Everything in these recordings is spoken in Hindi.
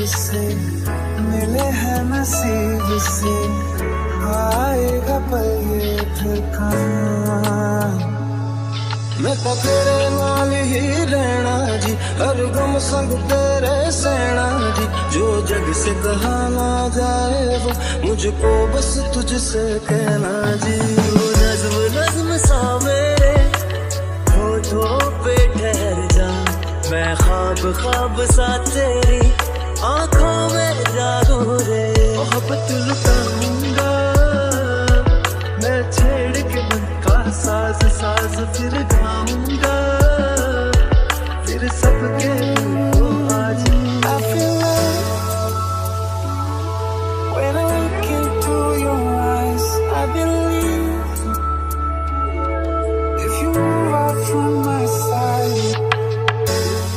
से मिले हैं नसीब से, आएगा पल ये फिर कहाँ। मैं तो तेरे नाल ही रहना जी, हर गम संग तेरे सहना जी। जो जग से कहा ना जाए वो मुझको बस तुझसे कहना जी। तू नज़्म नज़्म सा मेरे होठों पे ठहर जा, मैं ख्वाब ख्वाब सा तेरी आंखों में जागूं रे। मोहब्बत लुटाऊंगा मैं छेड़ के मन का साज साज, फिर गाऊंगा फिर सबके को आज। I feel like when I look into your eyes, I believe if you move out from my side।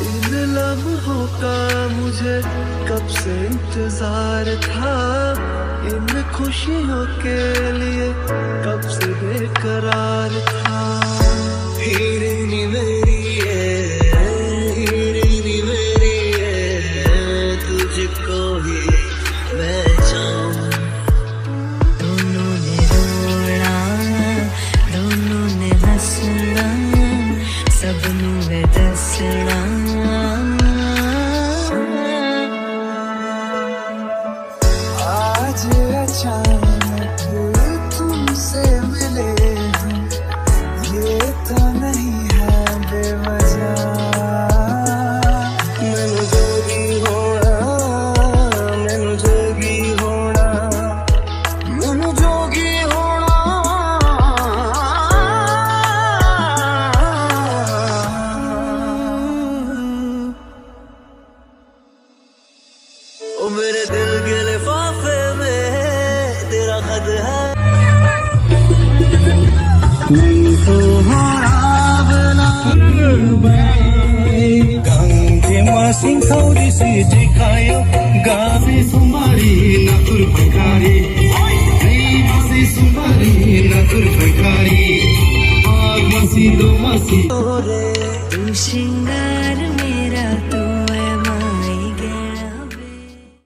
इन लम्हों का मुझे कब से इंतजार था, इन खुशियों के लिए कब से बेकरार था। हीरे मेरी हीरे मेरी तुझको ही मैं चाहूं। दोनों ने रोना दोनों ने हंसना, सबनू है दसना। आज अचानक तुमसे मिले हम, ये तो नहीं है बेवजह। मैनू जोगी होना मैनू जोगी होना मैनू जोगी होना। ओ मेरे दिल के लिफाफे में तेरा खत है। Gange masing saudi si jikayo, gabi sumari na turpakari, hey masi sumari na turpakari, aag masi do masi तू श्रृंगार